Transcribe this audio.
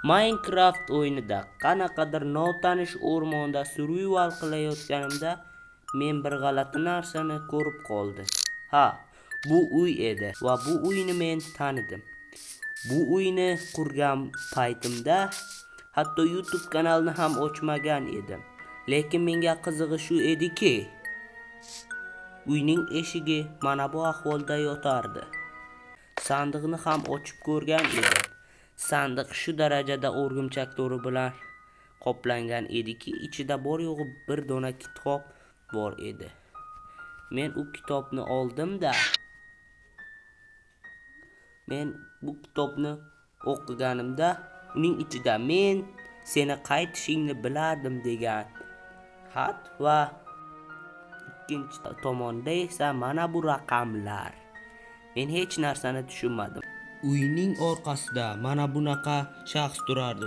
Minecraft o'yinida qanaqadir notanish o'rmonda survival qilayotganimda men bir g'alati narsani ko'rib qoldim. Bu uy edi va bu uyni men tanidim. Bu uyni qurgan paytimda hatto YouTube kanalini ham ochmagan edim. Lekin menga qizig'i shu ediki, uyning eshigi mana bu ahvolda yotardi. Sandiqni ham ochib ko'rgan edim. Sandiq shu darajada o'rgimchak to'ri bilan qoplangan ediki, ichida bor yo'g'i bir dona kitob bor edi. Men u kitobni oldim-da, men bu kitobni o'qiganimda uning ichida men seni qaytishingni bilardim degan xat va ikkinchi tomonda esa mana bu raqamlar. Men hech narsani tushunmadim. Uyning orqasida mana bunaqa shaxs turardi.